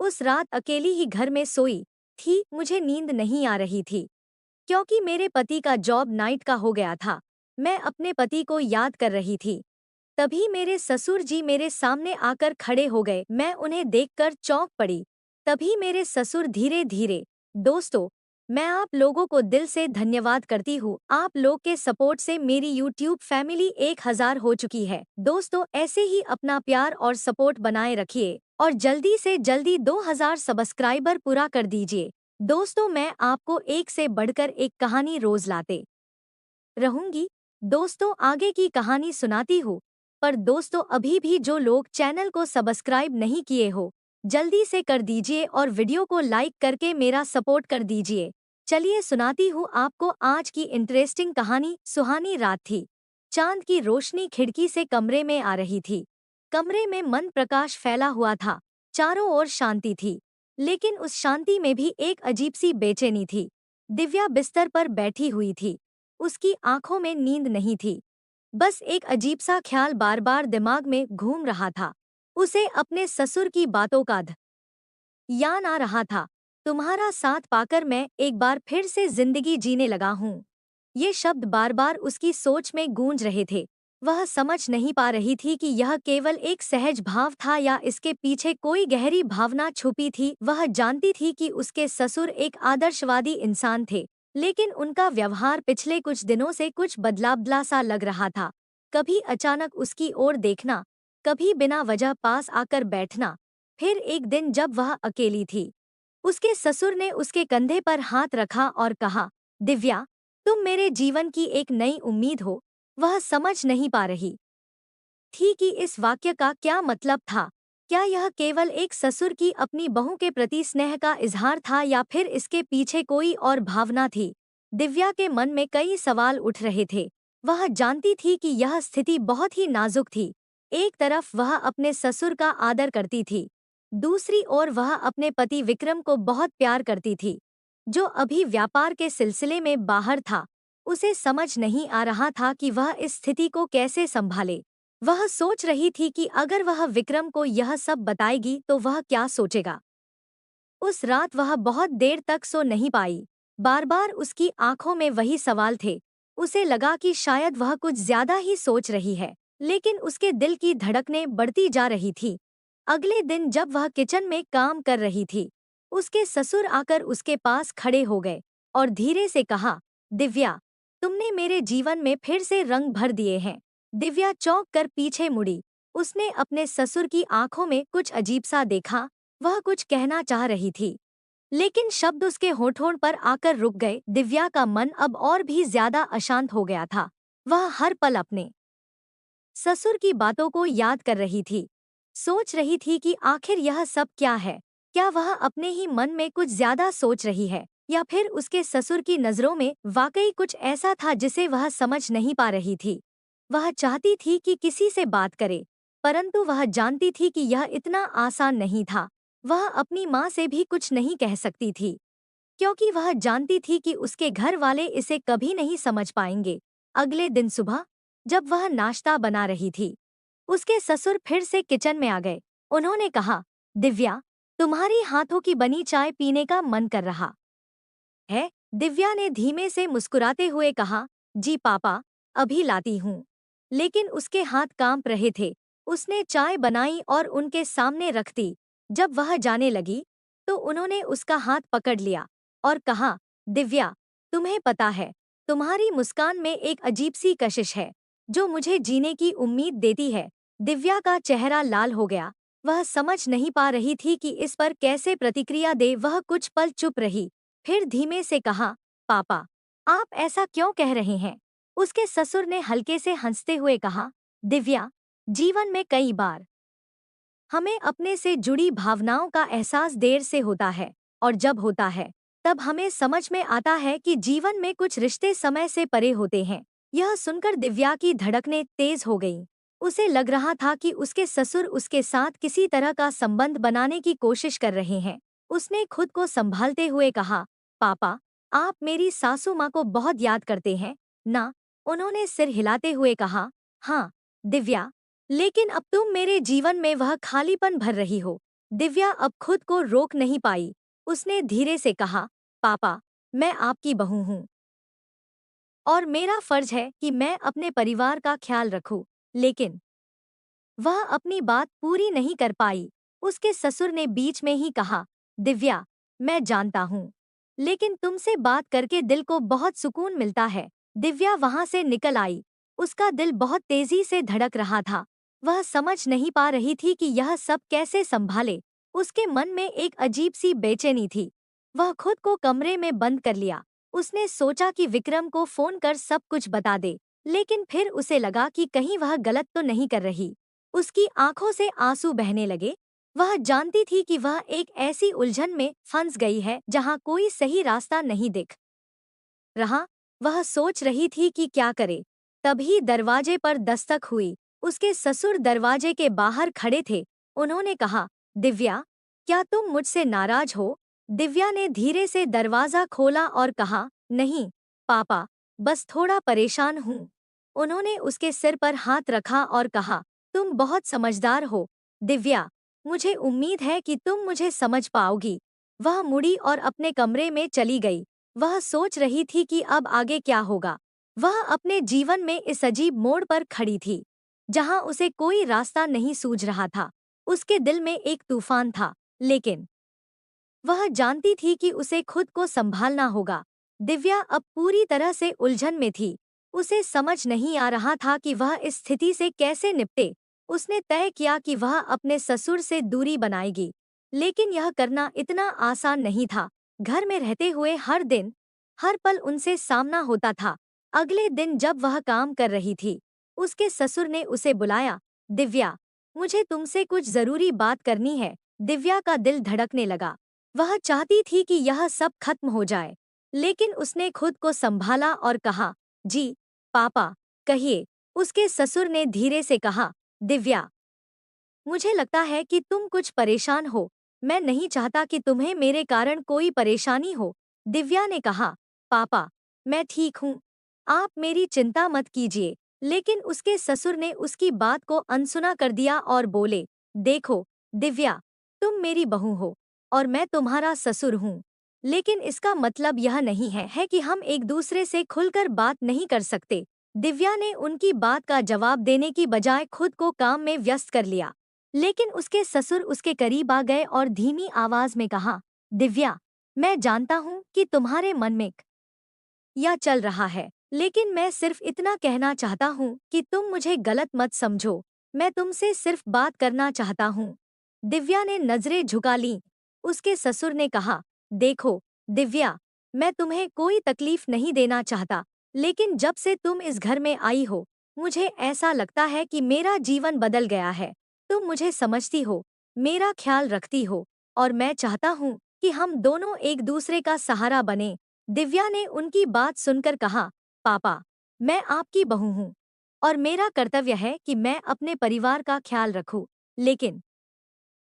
उस रात अकेली ही घर में सोई थी, मुझे नींद नहीं आ रही थी क्योंकि मेरे पति का जॉब नाइट का हो गया था। मैं अपने पति को याद कर रही थी। तभी मेरे ससुर जी मेरे सामने आकर खड़े हो गए। मैं उन्हें देखकर चौंक पड़ी। तभी मेरे ससुर धीरे धीरे, दोस्तों, मैं आप लोगों को दिल से धन्यवाद करती हूँ। आप लोग के सपोर्ट से मेरी यूट्यूब फैमिली 1000 हो चुकी है। दोस्तों, ऐसे ही अपना प्यार और सपोर्ट बनाए रखिए और जल्दी से जल्दी 2000 सब्सक्राइबर पूरा कर दीजिए। दोस्तों, मैं आपको एक से बढ़कर एक कहानी रोज लाते रहूंगी। दोस्तों, आगे की कहानी सुनाती हूँ। पर दोस्तों, अभी भी जो लोग चैनल को सब्सक्राइब नहीं किए हो, जल्दी से कर दीजिए और वीडियो को लाइक करके मेरा सपोर्ट कर दीजिए। चलिए सुनाती हूँ आपको आज की इंटरेस्टिंग कहानी। सुहानी रात थी। चांद की रोशनी खिड़की से कमरे में आ रही थी। कमरे में मन प्रकाश फैला हुआ था। चारों ओर शांति थी। लेकिन उस शांति में भी एक अजीब सी बेचैनी थी। दिव्या बिस्तर पर बैठी हुई थी। उसकी आंखों में नींद नहीं थी। बस एक अजीब सा ख्याल बार बार दिमाग में घूम रहा था। उसे अपने ससुर की बातों का याद आ रहा था। तुम्हारा साथ पाकर मैं एक बार फिर से जिंदगी जीने लगा हूँ। ये शब्द बार बार उसकी सोच में गूंज रहे थे। वह समझ नहीं पा रही थी कि यह केवल एक सहज भाव था या इसके पीछे कोई गहरी भावना छुपी थी। वह जानती थी कि उसके ससुर एक आदर्शवादी इंसान थे, लेकिन उनका व्यवहार पिछले कुछ दिनों से कुछ बदलाव सा लग रहा था। कभी अचानक उसकी ओर देखना, कभी बिना वजह पास आकर बैठना। फिर एक दिन जब वह अकेली थी, उसके ससुर ने उसके कंधे पर हाथ रखा और कहा, दिव्या, तुम मेरे जीवन की एक नई उम्मीद हो। वह समझ नहीं पा रही थी कि इस वाक्य का क्या मतलब था। क्या यह केवल एक ससुर की अपनी बहू के प्रति स्नेह का इजहार था या फिर इसके पीछे कोई और भावना थी। दिव्या के मन में कई सवाल उठ रहे थे। वह जानती थी कि यह स्थिति बहुत ही नाजुक थी। एक तरफ वह अपने ससुर का आदर करती थी, दूसरी ओर वह अपने पति विक्रम को बहुत प्यार करती थी, जो अभी व्यापार के सिलसिले में बाहर था। उसे समझ नहीं आ रहा था कि वह इस स्थिति को कैसे संभाले। वह सोच रही थी कि अगर वह विक्रम को यह सब बताएगी तो वह क्या सोचेगा। उस रात वह बहुत देर तक सो नहीं पाई। बार बार उसकी आंखों में वही सवाल थे। उसे लगा कि शायद वह कुछ ज्यादा ही सोच रही है, लेकिन उसके दिल की धड़कनें बढ़ती जा रही थी। अगले दिन जब वह किचन में काम कर रही थी, उसके ससुर आकर उसके पास खड़े हो गए और धीरे से कहा, दिव्या, तुमने मेरे जीवन में फिर से रंग भर दिए हैं। दिव्या चौंक कर पीछे मुड़ी। उसने अपने ससुर की आंखों में कुछ अजीब सा देखा। वह कुछ कहना चाह रही थी, लेकिन शब्द उसके होठों पर आकर रुक गए। दिव्या का मन अब और भी ज्यादा अशांत हो गया था। वह हर पल अपने ससुर की बातों को याद कर रही थी। सोच रही थी कि आखिर यह सब क्या है। क्या वह अपने ही मन में कुछ ज्यादा सोच रही है या फिर उसके ससुर की नजरों में वाकई कुछ ऐसा था जिसे वह समझ नहीं पा रही थी। वह चाहती थी कि किसी से बात करे, परंतु वह जानती थी कि यह इतना आसान नहीं था। वह अपनी माँ से भी कुछ नहीं कह सकती थी, क्योंकि वह जानती थी कि उसके घर वाले इसे कभी नहीं समझ पाएंगे। अगले दिन सुबह जब वह नाश्ता बना रही थी, उसके ससुर फिर से किचन में आ गए। उन्होंने कहा, दिव्या, तुम्हारी हाथों की बनी चाय पीने का मन कर रहा है। दिव्या ने धीमे से मुस्कुराते हुए कहा, जी पापा, अभी लाती हूँ। लेकिन उसके हाथ कांप रहे थे। उसने चाय बनाई और उनके सामने रख दी। जब वह जाने लगी तो उन्होंने उसका हाथ पकड़ लिया और कहा, दिव्या, तुम्हें पता है, तुम्हारी मुस्कान में एक अजीब सी कशिश है जो मुझे जीने की उम्मीद देती है। दिव्या का चेहरा लाल हो गया। वह समझ नहीं पा रही थी कि इस पर कैसे प्रतिक्रिया दे। वह कुछ पल चुप रही, फिर धीमे से कहा, पापा, आप ऐसा क्यों कह रहे हैं? उसके ससुर ने हल्के से हंसते हुए कहा, दिव्या, जीवन में कई बार हमें अपने से जुड़ी भावनाओं का एहसास देर से होता है, और जब होता है तब हमें समझ में आता है कि जीवन में कुछ रिश्ते समय से परे होते हैं। यह सुनकर दिव्या की धड़कनें तेज हो गईं। उसे लग रहा था कि उसके ससुर उसके साथ किसी तरह का संबंध बनाने की कोशिश कर रहे हैं। उसने खुद को संभालते हुए कहा, पापा, आप मेरी सासू माँ को बहुत याद करते हैं ना? उन्होंने सिर हिलाते हुए कहा, हाँ दिव्या, लेकिन अब तुम मेरे जीवन में वह खालीपन भर रही हो दिव्या अब खुद को रोक नहीं पाई। उसने धीरे से कहा, पापा, मैं आपकी बहू हूँ और मेरा फर्ज है कि मैं अपने परिवार का ख्याल रखूं। लेकिन वह अपनी बात पूरी नहीं कर पाई। उसके ससुर ने बीच में ही कहा, दिव्या, मैं जानता हूँ, लेकिन तुमसे बात करके दिल को बहुत सुकून मिलता है। दिव्या वहां से निकल आई। उसका दिल बहुत तेजी से धड़क रहा था। वह समझ नहीं पा रही थी कि यह सब कैसे संभाले। उसके मन में एक अजीब सी बेचैनी थी। वह खुद को कमरे में बंद कर लिया। उसने सोचा कि विक्रम को फोन कर सब कुछ बता दे, लेकिन फिर उसे लगा कि कहीं वह गलत तो नहीं कर रही। उसकी आंखों से आंसू बहने लगे। वह जानती थी कि वह एक ऐसी उलझन में फंस गई है जहां कोई सही रास्ता नहीं दिख रहा। वह सोच रही थी कि क्या करे। तभी दरवाजे पर दस्तक हुई। उसके ससुर दरवाजे के बाहर खड़े थे। उन्होंने कहा, दिव्या, क्या तुम मुझसे नाराज हो? दिव्या ने धीरे से दरवाजा खोला और कहा, नहीं पापा, बस थोड़ा परेशान हूँ। उन्होंने उसके सिर पर हाथ रखा और कहा, तुम बहुत समझदार हो दिव्या, मुझे उम्मीद है कि तुम मुझे समझ पाओगी। वह मुड़ी और अपने कमरे में चली गई। वह सोच रही थी कि अब आगे क्या होगा। वह अपने जीवन में इस अजीब मोड़ पर खड़ी थी, जहां उसे कोई रास्ता नहीं सूझ रहा था। उसके दिल में एक तूफान था, लेकिन वह जानती थी कि उसे खुद को संभालना होगा। दिव्या अब पूरी तरह से उलझन में थी। उसे समझ नहीं आ रहा था कि वह इस स्थिति से कैसे निपटे। उसने तय किया कि वह अपने ससुर से दूरी बनाएगी, लेकिन यह करना इतना आसान नहीं था। घर में रहते हुए हर दिन, हर पल उनसे सामना होता था। अगले दिन जब वह काम कर रही थी, उसके ससुर ने उसे बुलाया। दिव्या, मुझे तुमसे कुछ जरूरी बात करनी है। दिव्या का दिल धड़कने लगा। वह चाहती थी कि यह सब खत्म हो जाए, लेकिन उसने खुद को संभाला और कहा, जी पापा, कहिए। उसके ससुर ने धीरे से कहा, दिव्या, मुझे लगता है कि तुम कुछ परेशान हो। मैं नहीं चाहता कि तुम्हें मेरे कारण कोई परेशानी हो। दिव्या ने कहा, पापा, मैं ठीक हूँ, आप मेरी चिंता मत कीजिए। लेकिन उसके ससुर ने उसकी बात को अनसुना कर दिया और बोले, देखो दिव्या, तुम मेरी बहू हो और मैं तुम्हारा ससुर हूँ, लेकिन इसका मतलब यह नहीं है कि हम एक दूसरे से खुलकर बात नहीं कर सकते। दिव्या ने उनकी बात का जवाब देने की बजाय खुद को काम में व्यस्त कर लिया। लेकिन उसके ससुर उसके करीब आ गए और धीमी आवाज में कहा, दिव्या, मैं जानता हूँ कि तुम्हारे मन में या चल रहा है, लेकिन मैं सिर्फ इतना कहना चाहता हूँ कि तुम मुझे गलत मत समझो। मैं तुमसे सिर्फ बात करना चाहता हूँ। दिव्या ने नजरें झुका लीं। उसके ससुर ने कहा, देखो दिव्या, मैं तुम्हें कोई तकलीफ नहीं देना चाहता, लेकिन जब से तुम इस घर में आई हो, मुझे ऐसा लगता है कि मेरा जीवन बदल गया है। तुम मुझे समझती हो, मेरा ख्याल रखती हो, और मैं चाहता हूँ कि हम दोनों एक दूसरे का सहारा बने। दिव्या ने उनकी बात सुनकर कहा, पापा, मैं आपकी बहू हूँ और मेरा कर्तव्य है कि मैं अपने परिवार का ख्याल रखूं। लेकिन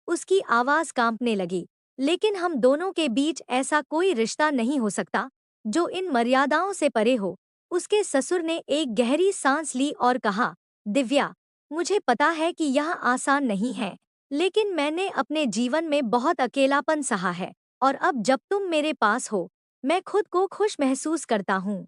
उसकी आवाज कांपने लगी। लेकिन हम दोनों के बीच ऐसा कोई रिश्ता नहीं हो सकता जो इन मर्यादाओं से परे हो। उसके ससुर ने एक गहरी सांस ली और कहा, दिव्या, मुझे पता है कि यह आसान नहीं है, लेकिन मैंने अपने जीवन में बहुत अकेलापन सहा है, और अब जब तुम मेरे पास हो, मैं खुद को खुश महसूस करता हूँ।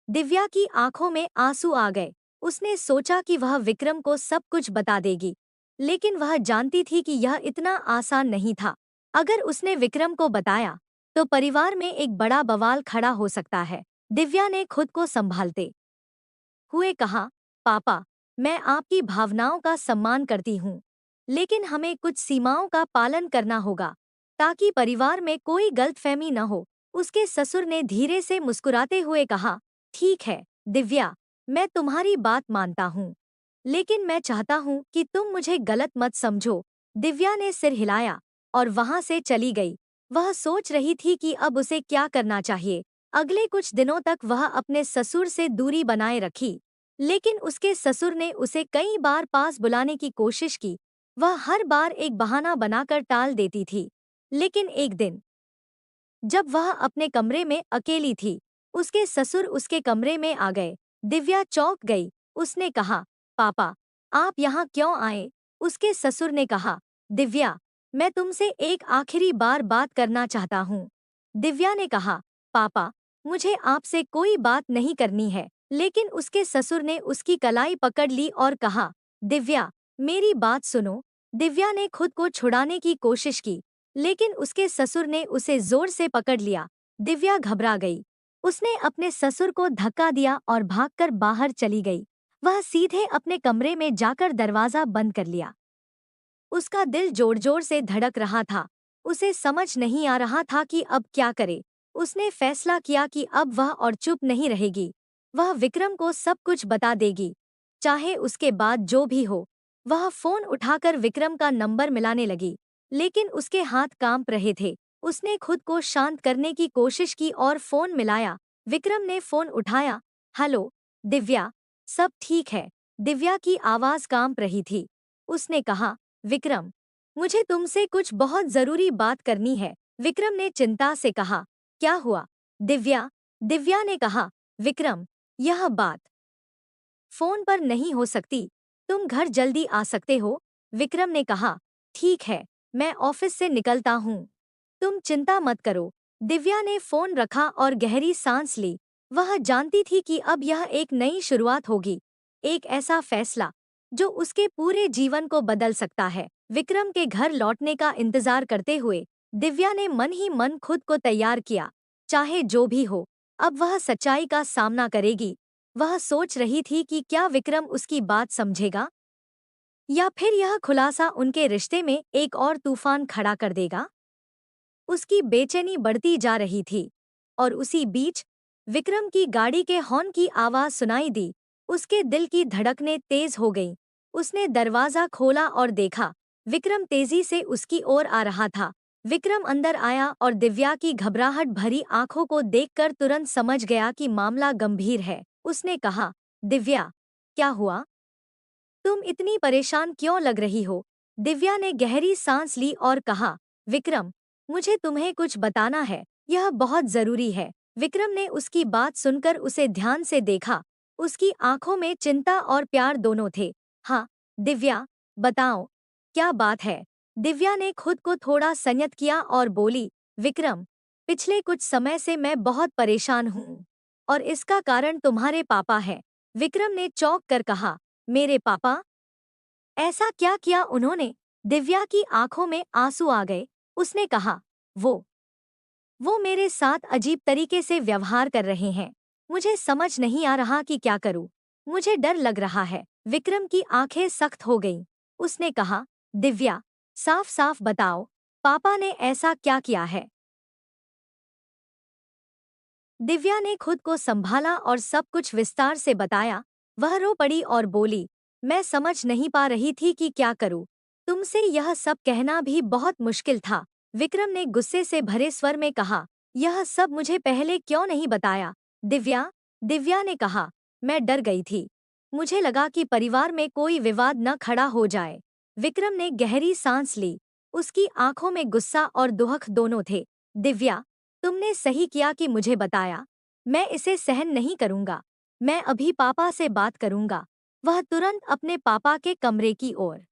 दिव्या की आंखों में आंसू आ गए। उसने सोचा कि वह विक्रम को सब कुछ बता देगी, लेकिन वह जानती थी कि यह इतना आसान नहीं था। अगर उसने विक्रम को बताया, तो परिवार में एक बड़ा बवाल खड़ा हो सकता है। दिव्या ने खुद को संभालते हुए कहा, पापा, मैं आपकी भावनाओं का सम्मान करती हूँ, लेकिन हमें कुछ सीमाओं का पालन करना होगा, ताकि परिवार में कोई गलतफहमी न हो। उसके ससुर ने धीरे से मुस्कुराते हुए कहा, ठीक है दिव्या, मैं तुम्हारी बात मानता हूँ, लेकिन मैं चाहता हूँ कि तुम मुझे गलत मत समझो। दिव्या ने सिर हिलाया और वहां से चली गई। वह सोच रही थी कि अब उसे क्या करना चाहिए। अगले कुछ दिनों तक वह अपने ससुर से दूरी बनाए रखी, लेकिन उसके ससुर ने उसे कई बार पास बुलाने की कोशिश की। वह हर बार एक बहाना बनाकर टाल देती थी। लेकिन एक दिन जब वह अपने कमरे में अकेली थी, उसके ससुर उसके कमरे में आ गए। दिव्या चौंक गई। उसने कहा, पापा, आप यहाँ क्यों आए? उसके ससुर ने कहा, दिव्या, मैं तुमसे एक आखिरी बार बात करना चाहता हूँ। दिव्या ने कहा, पापा, मुझे आपसे कोई बात नहीं करनी है। लेकिन उसके ससुर ने उसकी कलाई पकड़ ली और कहा, दिव्या, मेरी बात सुनो। दिव्या ने खुद को छुड़ाने की कोशिश की, लेकिन उसके ससुर ने उसे जोर से पकड़ लिया। दिव्या घबरा गई। उसने अपने ससुर को धक्का दिया और भागकर बाहर चली गई। वह सीधे अपने कमरे में जाकर दरवाजा बंद कर लिया। उसका दिल जोर जोर से धड़क रहा था। उसे समझ नहीं आ रहा था कि अब क्या करे। उसने फैसला किया कि अब वह और चुप नहीं रहेगी। वह विक्रम को सब कुछ बता देगी, चाहे उसके बाद जो भी हो। वह फोन उठाकर विक्रम का नंबर मिलाने लगी, लेकिन उसके हाथ कांप रहे थे। उसने खुद को शांत करने की कोशिश की और फोन मिलाया। विक्रम ने फोन उठाया। हेलो, दिव्या, सब ठीक है? दिव्या की आवाज कांप रही थी। उसने कहा, विक्रम, मुझे तुमसे कुछ बहुत जरूरी बात करनी है। विक्रम ने चिंता से कहा, क्या हुआ? दिव्या दिव्या ने कहा, विक्रम, यह बात फोन पर नहीं हो सकती। तुम घर जल्दी आ सकते हो? विक्रम ने कहा, ठीक है, मैं ऑफिस से निकलता हूँ। तुम चिंता मत करो। दिव्या ने फोन रखा और गहरी सांस ली। वह जानती थी कि अब यह एक नई शुरुआत होगी, एक ऐसा फैसला जो उसके पूरे जीवन को बदल सकता है। विक्रम के घर लौटने का इंतजार करते हुए दिव्या ने मन ही मन खुद को तैयार किया। चाहे जो भी हो, अब वह सच्चाई का सामना करेगी। वह सोच रही थी कि क्या विक्रम उसकी बात समझेगा, या फिर यह खुलासा उनके रिश्ते में एक और तूफान खड़ा कर देगा। उसकी बेचैनी बढ़ती जा रही थी, और उसी बीच विक्रम की गाड़ी के हॉर्न की आवाज सुनाई दी। उसके दिल की धड़कनें तेज हो गईं। उसने दरवाजा खोला और देखा, विक्रम तेजी से उसकी ओर आ रहा था। विक्रम अंदर आया और दिव्या की घबराहट भरी आंखों को देखकर तुरंत समझ गया कि मामला गंभीर है। उसने कहा, दिव्या, क्या हुआ? तुम इतनी परेशान क्यों लग रही हो? दिव्या ने गहरी सांस ली और कहा, विक्रम, मुझे तुम्हें कुछ बताना है। यह बहुत जरूरी है। विक्रम ने उसकी बात सुनकर उसे ध्यान से देखा। उसकी आंखों में चिंता और प्यार दोनों थे। हाँ, दिव्या, बताओ, क्या बात है? दिव्या ने खुद को थोड़ा संयत किया और बोली, विक्रम, पिछले कुछ समय से मैं बहुत परेशान हूँ, और इसका कारण तुम्हारे पापा है। विक्रम ने चौंक कर कहा, मेरे पापा? ऐसा क्या किया उन्होंने? दिव्या की आंखों में आंसू आ गए। उसने कहा, वो वो मेरे साथ अजीब तरीके से व्यवहार कर रहे हैं। मुझे समझ नहीं आ रहा कि क्या करूं। मुझे डर लग रहा है। विक्रम की आंखें सख्त हो गईं। उसने कहा, दिव्या, साफ साफ बताओ, पापा ने ऐसा क्या किया है? दिव्या ने खुद को संभाला और सब कुछ विस्तार से बताया। वह रो पड़ी और बोली, मैं समझ नहीं पा रही थी कि क्या करूं। तुमसे यह सब कहना भी बहुत मुश्किल था। विक्रम ने गुस्से से भरे स्वर में कहा, यह सब मुझे पहले क्यों नहीं बताया? दिव्या दिव्या ने कहा, मैं डर गई थी। मुझे लगा कि परिवार में कोई विवाद न खड़ा हो जाए। विक्रम ने गहरी सांस ली। उसकी आंखों में गुस्सा और दुहख दोनों थे। दिव्या, तुमने सही किया कि मुझे बताया। मैं इसे सहन नहीं करूंगा। मैं अभी पापा से बात करूंगा। वह तुरंत अपने पापा के कमरे की ओर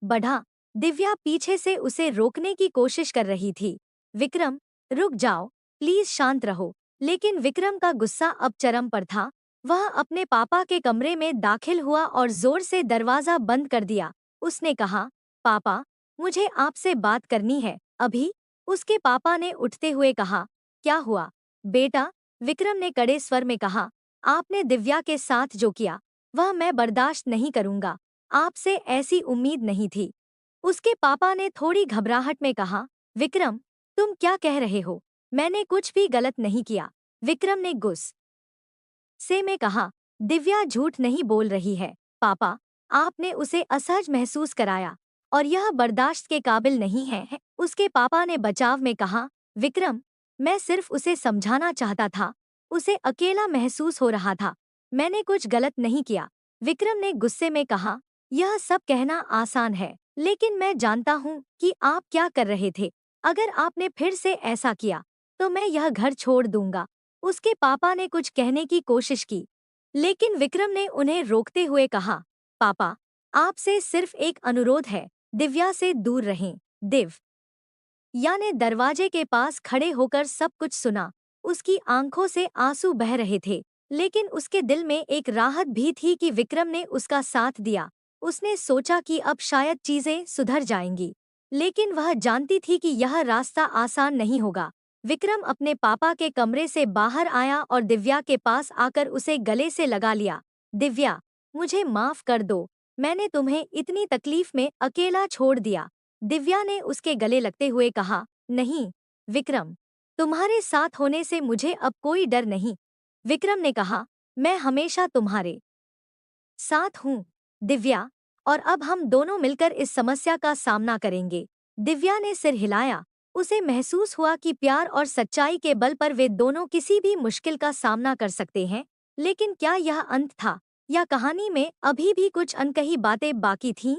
बढ़ा। दिव्या पीछे से उसे रोकने की कोशिश कर रही थी। विक्रम, रुक जाओ, प्लीज शांत रहो। लेकिन विक्रम का गुस्सा अब चरम पर था। वह अपने पापा के कमरे में दाखिल हुआ और जोर से दरवाजा बंद कर दिया। उसने कहा, पापा, मुझे आपसे बात करनी है, अभी। उसके पापा ने उठते हुए कहा, क्या हुआ बेटा? विक्रम ने कड़े स्वर में कहा, आपने दिव्या के साथ जो किया, वह मैं बर्दाश्त नहीं करूंगा। आपसे ऐसी उम्मीद नहीं थी। उसके पापा ने थोड़ी घबराहट में कहा, विक्रम, तुम क्या कह रहे हो? मैंने कुछ भी गलत नहीं किया। विक्रम ने गुस्से में कहा, दिव्या झूठ नहीं बोल रही है। पापा, आपने उसे असहज महसूस कराया, और यह बर्दाश्त के काबिल नहीं है। उसके पापा ने बचाव में कहा, विक्रम, मैं सिर्फ उसे समझाना चाहता था। उसे अकेला महसूस हो रहा था। मैंने कुछ गलत नहीं किया। विक्रम ने गुस्से में कहा, यह सब कहना आसान है, लेकिन मैं जानता हूँ कि आप क्या कर रहे थे। अगर आपने फिर से ऐसा किया, तो मैं यह घर छोड़ दूंगा। उसके पापा ने कुछ कहने की कोशिश की, लेकिन विक्रम ने उन्हें रोकते हुए कहा, पापा, आपसे सिर्फ एक अनुरोध है, दिव्या से दूर रहें। दिव्या ने दरवाजे के पास खड़े होकर सब कुछ सुना। उसकी आंखों से आंसू बह रहे थे, लेकिन उसके दिल में एक राहत भी थी कि विक्रम ने उसका साथ दिया। उसने सोचा कि अब शायद चीजें सुधर जाएंगी, लेकिन वह जानती थी कि यह रास्ता आसान नहीं होगा। विक्रम अपने पापा के कमरे से बाहर आया और दिव्या के पास आकर उसे गले से लगा लिया। दिव्या, मुझे माफ कर दो, मैंने तुम्हें इतनी तकलीफ में अकेला छोड़ दिया। दिव्या ने उसके गले लगते हुए कहा, नहीं विक्रम, तुम्हारे साथ होने से मुझे अब कोई डर नहीं। विक्रम ने कहा, मैं हमेशा तुम्हारे साथ हूँ दिव्या, और अब हम दोनों मिलकर इस समस्या का सामना करेंगे। दिव्या ने सिर हिलाया। उसे महसूस हुआ कि प्यार और सच्चाई के बल पर वे दोनों किसी भी मुश्किल का सामना कर सकते हैं। लेकिन क्या यह अंत था, या कहानी में अभी भी कुछ अनकही बातें बाकी थीं?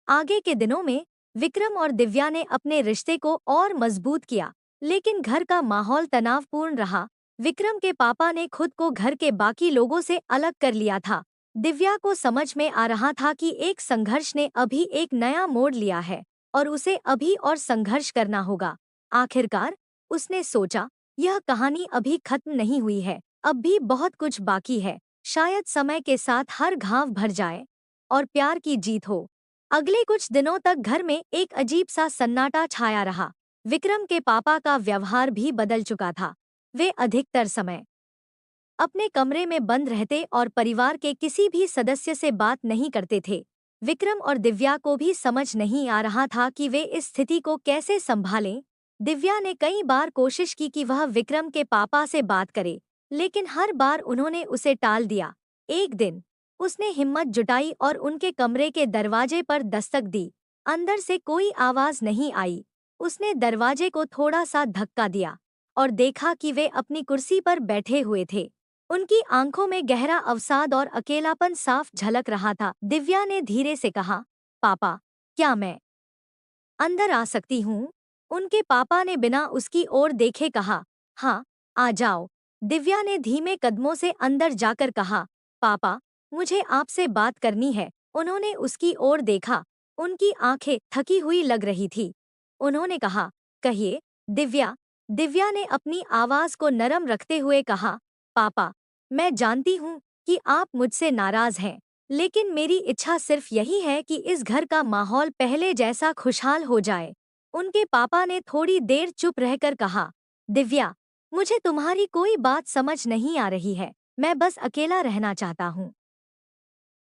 आगे के दिनों में विक्रम और दिव्या ने अपने रिश्ते को और मजबूत किया, लेकिन घर का माहौल तनावपूर्ण रहा। विक्रम के पापा ने खुद को घर के बाकी लोगों से अलग कर लिया था। दिव्या को समझ में आ रहा था कि एक संघर्ष ने अभी एक नया मोड़ लिया है और उसे अभी और संघर्ष करना होगा। आखिरकार उसने सोचा, यह कहानी अभी खत्म नहीं हुई है, अब भी बहुत कुछ बाकी है। शायद समय के साथ हर घाव भर जाए और प्यार की जीत हो। अगले कुछ दिनों तक घर में एक अजीब सा सन्नाटा छाया रहा। विक्रम के पापा का व्यवहार भी बदल चुका था। वे अधिकतर समय अपने कमरे में बंद रहते और परिवार के किसी भी सदस्य से बात नहीं करते थे। विक्रम और दिव्या को भी समझ नहीं आ रहा था कि वे इस स्थिति को कैसे संभालें। दिव्या ने कई बार कोशिश की कि वह विक्रम के पापा से बात करे, लेकिन हर बार उन्होंने उसे टाल दिया। एक दिन उसने हिम्मत जुटाई और उनके कमरे के दरवाजे पर दस्तक दी। अंदर से कोई आवाज नहीं आई। उसने दरवाजे को थोड़ा सा धक्का दिया और देखा कि वे अपनी कुर्सी पर बैठे हुए थे। उनकी आंखों में गहरा अवसाद और अकेलापन साफ झलक रहा था। दिव्या ने धीरे से कहा, पापा, क्या मैं अंदर आ सकती हूँ? उनके पापा ने बिना उसकी ओर देखे कहा, हाँ, आ जाओ। दिव्या ने धीमे कदमों से अंदर जाकर कहा, पापा, मुझे आपसे बात करनी है। उन्होंने उसकी ओर देखा। उनकी आंखें थकी हुई लग रही थी। उन्होंने कहा, कहिए दिव्या। दिव्या ने अपनी आवाज को नरम रखते हुए कहा, पापा, मैं जानती हूँ कि आप मुझसे नाराज हैं, लेकिन मेरी इच्छा सिर्फ यही है कि इस घर का माहौल पहले जैसा खुशहाल हो जाए। उनके पापा ने थोड़ी देर चुप रहकर कहा, दिव्या, मुझे तुम्हारी कोई बात समझ नहीं आ रही है। मैं बस अकेला रहना चाहता हूँ।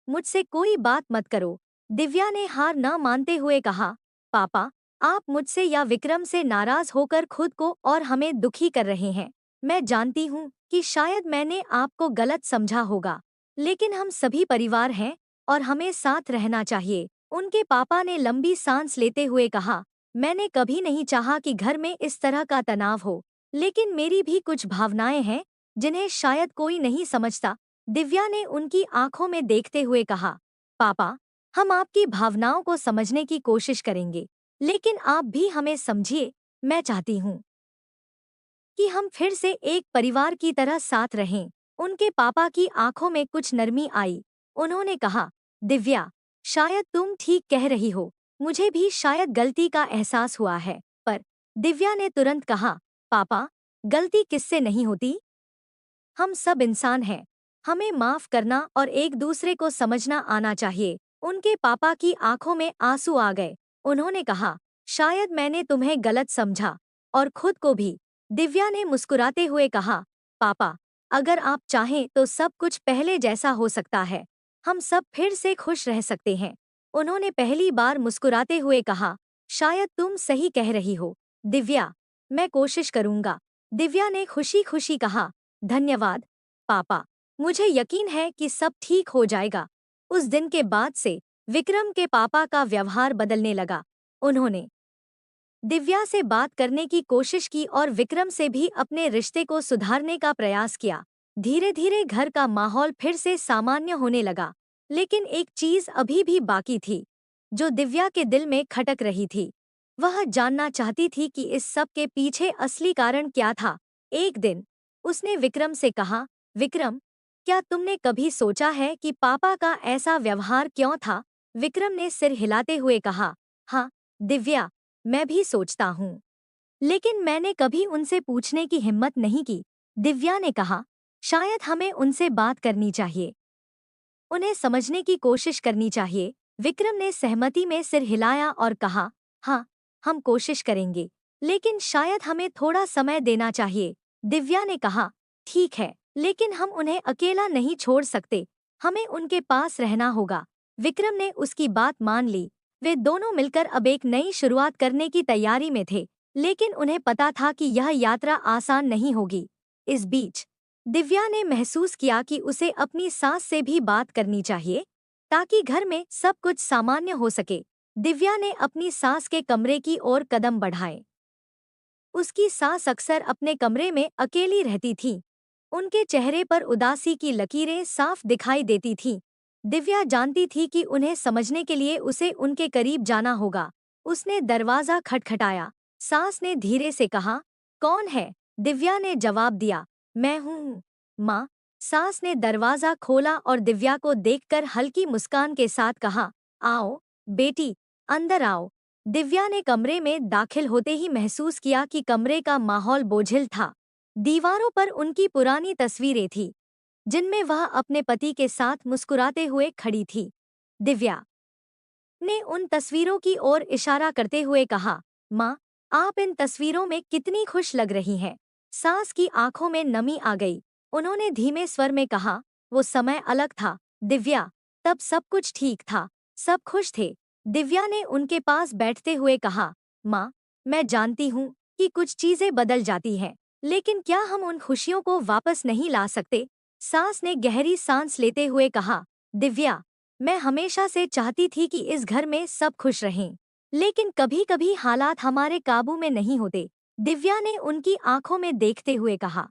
मुझसे कोई बात मत करो। दिव्या ने हार न मानते हुए कहा, पापा, आप मुझसे या विक्रम से नाराज होकर खुद को और हमें दुखी कर रहे हैं। मैं जानती हूँ कि शायद मैंने आपको गलत समझा होगा, लेकिन हम सभी परिवार हैं और हमें साथ रहना चाहिए। उनके पापा ने लंबी सांस लेते हुए कहा, मैंने कभी नहीं चाहा कि घर में इस तरह का तनाव हो, लेकिन मेरी भी कुछ भावनाएं हैं जिन्हें शायद कोई नहीं समझता। दिव्या ने उनकी आंखों में देखते हुए कहा, पापा, हम आपकी भावनाओं को समझने की कोशिश करेंगे, लेकिन आप भी हमें समझिए। मैं चाहती हूँ कि हम फिर से एक परिवार की तरह साथ रहें। उनके पापा की आंखों में कुछ नरमी आई। उन्होंने कहा, दिव्या, शायद तुम ठीक कह रही हो। मुझे भी शायद गलती का एहसास हुआ है। पर दिव्या ने तुरंत कहा, पापा, गलती किससे नहीं होती? हम सब इंसान हैं। हमें माफ करना और एक दूसरे को समझना आना चाहिए। उनके पापा की आंखों में आंसू आ गए। उन्होंने कहा, शायद मैंने तुम्हें गलत समझा, और खुद को भी। दिव्या ने मुस्कुराते हुए कहा, पापा, अगर आप चाहें तो सब कुछ पहले जैसा हो सकता है। हम सब फिर से खुश रह सकते हैं। उन्होंने पहली बार मुस्कुराते हुए कहा, शायद तुम सही कह रही हो दिव्या, मैं कोशिश करूंगा। दिव्या ने खुशी खुशी कहा, धन्यवाद पापा, मुझे यकीन है कि सब ठीक हो जाएगा। उस दिन के बाद से विक्रम के पापा का व्यवहार बदलने लगा। उन्होंने दिव्या से बात करने की कोशिश की और विक्रम से भी अपने रिश्ते को सुधारने का प्रयास किया। धीरे धीरे घर का माहौल फिर से सामान्य होने लगा, लेकिन एक चीज अभी भी बाकी थी, जो दिव्या के दिल में खटक रही थी। वह जानना चाहती थी कि इस सब के पीछे असली कारण क्या था। एक दिन उसने विक्रम से कहा, विक्रम, क्या तुमने कभी सोचा है कि पापा का ऐसा व्यवहार क्यों था? विक्रम ने सिर हिलाते हुए कहा, हाँ दिव्या, मैं भी सोचता हूँ, लेकिन मैंने कभी उनसे पूछने की हिम्मत नहीं की। दिव्या ने कहा, शायद हमें उनसे बात करनी चाहिए, उन्हें समझने की कोशिश करनी चाहिए। विक्रम ने सहमति में सिर हिलाया और कहा, हाँ, हम कोशिश करेंगे, लेकिन शायद हमें थोड़ा समय देना चाहिए। दिव्या ने कहा, ठीक है, लेकिन हम उन्हें अकेला नहीं छोड़ सकते, हमें उनके पास रहना होगा। विक्रम ने उसकी बात मान ली। वे दोनों मिलकर अब एक नई शुरुआत करने की तैयारी में थे, लेकिन उन्हें पता था कि यह यात्रा आसान नहीं होगी। इस बीच दिव्या ने महसूस किया कि उसे अपनी सास से भी बात करनी चाहिए, ताकि घर में सब कुछ सामान्य हो सके। दिव्या ने अपनी सास के कमरे की ओर कदम बढ़ाए। उसकी सास अक्सर अपने कमरे में अकेली रहती थी। उनके चेहरे पर उदासी की लकीरें साफ दिखाई देती थीं। दिव्या जानती थी कि उन्हें समझने के लिए उसे उनके करीब जाना होगा। उसने दरवाजा खटखटाया। सास ने धीरे से कहा, कौन है? दिव्या ने जवाब दिया, मैं हूँ, माँ। सास ने दरवाजा खोला और दिव्या को देखकर हल्की मुस्कान के साथ कहा, आओ बेटी, अंदर आओ। दिव्या ने कमरे में दाखिल होते ही महसूस किया कि कमरे का माहौल बोझिल था। दीवारों पर उनकी पुरानी तस्वीरें थीं, जिनमें वह अपने पति के साथ मुस्कुराते हुए खड़ी थी। दिव्या ने उन तस्वीरों की ओर इशारा करते हुए कहा, माँ, आप इन तस्वीरों में कितनी खुश लग रही हैं। सास की आंखों में नमी आ गई। उन्होंने धीमे स्वर में कहा, वो समय अलग था, दिव्या, तब सब कुछ ठीक था, सब खुश थे। दिव्या ने उनके पास बैठते हुए कहा, माँ, मैं जानती हूँ कि कुछ चीजें बदल जाती हैं, लेकिन क्या हम उन खुशियों को वापस नहीं ला सकते? सास ने गहरी सांस लेते हुए कहा, दिव्या, मैं हमेशा से चाहती थी कि इस घर में सब खुश रहें, लेकिन कभी-कभी हालात हमारे काबू में नहीं होते। दिव्या ने उनकी आंखों में देखते हुए कहा,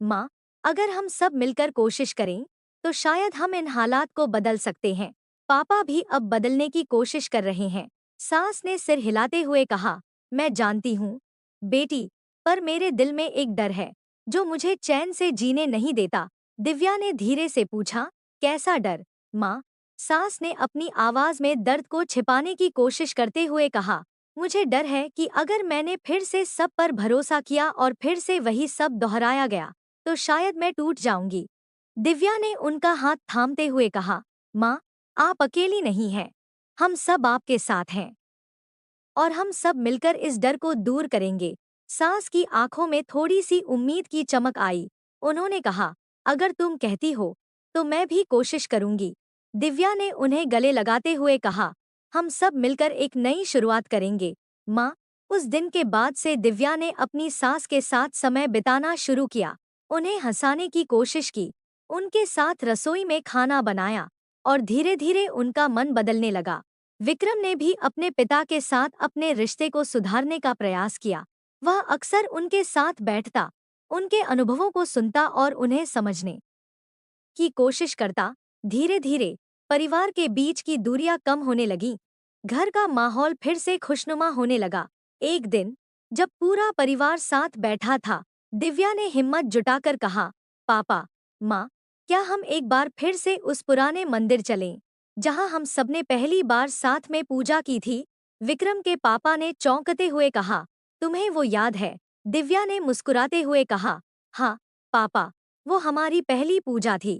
माँ, अगर हम सब मिलकर कोशिश करें, तो शायद हम इन हालात को बदल सकते हैं। पापा भी अब बदलने की कोशिश कर रहे हैं। सास ने सिर हिलाते हुए कहा, मैं जानती हूँ, बेटी, पर मेरे दिल में एक डर है, जो मुझे चैन से जीने नहीं देता। दिव्या ने धीरे से पूछा, कैसा डर, माँ? सास ने अपनी आवाज में दर्द को छिपाने की कोशिश करते हुए कहा, मुझे डर है कि अगर मैंने फिर से सब पर भरोसा किया और फिर से वही सब दोहराया गया, तो शायद मैं टूट जाऊंगी। दिव्या ने उनका हाथ थामते हुए कहा, माँ, आप अकेली नहीं हैं, हम सब आपके साथ हैं और हम सब मिलकर इस डर को दूर करेंगे। सास की आंखों में थोड़ी सी उम्मीद की चमक आई। उन्होंने कहा, अगर तुम कहती हो, तो मैं भी कोशिश करूंगी। दिव्या ने उन्हें गले लगाते हुए कहा, हम सब मिलकर एक नई शुरुआत करेंगे। माँ, उस दिन के बाद से दिव्या ने अपनी सास के साथ समय बिताना शुरू किया। उन्हें हंसाने की कोशिश की, उनके साथ रसोई में खाना बनाया और धीरे धीरे उनका मन बदलने लगा। विक्रम ने भी अपने पिता के साथ अपने रिश्ते को सुधारने का प्रयास किया। वह अक्सर उनके साथ बैठता, उनके अनुभवों को सुनता और उन्हें समझने की कोशिश करता। धीरे धीरे परिवार के बीच की दूरियां कम होने लगीं। घर का माहौल फिर से खुशनुमा होने लगा। एक दिन जब पूरा परिवार साथ बैठा था, दिव्या ने हिम्मत जुटाकर कहा, पापा, माँ, क्या हम एक बार फिर से उस पुराने मंदिर चलें, जहाँ हम सबने पहली बार साथ में पूजा की थी? विक्रम के पापा ने चौंकते हुए कहा, तुम्हें वो याद है? दिव्या ने मुस्कुराते हुए कहा, हाँ, पापा, वो हमारी पहली पूजा थी,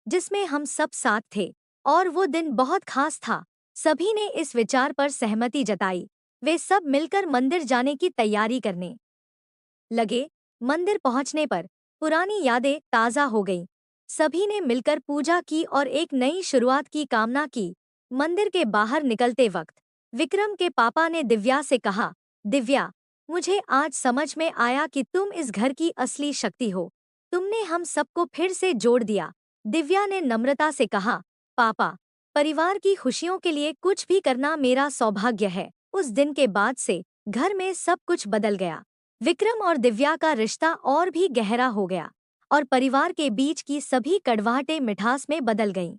जिसमें हम सब साथ थे, और वो दिन बहुत खास था। सभी ने इस विचार पर सहमति जताई। वे सब मिलकर मंदिर जाने की तैयारी करने लगे। मंदिर पहुंचने पर पुरानी यादें ताज़ा हो गईं। सभी ने मिलकर पूजा की और एक नई शुरुआत की कामना की। मंदिर के बाहर निकलते वक्त विक्रम के पापा ने दिव्या से कहा, दिव्या, मुझे आज समझ में आया कि तुम इस घर की असली शक्ति हो। तुमने हम सबको फिर से जोड़ दिया। दिव्या ने नम्रता से कहा, पापा, परिवार की खुशियों के लिए कुछ भी करना मेरा सौभाग्य है। उस दिन के बाद से घर में सब कुछ बदल गया। विक्रम और दिव्या का रिश्ता और भी गहरा हो गया और परिवार के बीच की सभी कड़वाहटें मिठास में बदल गईं।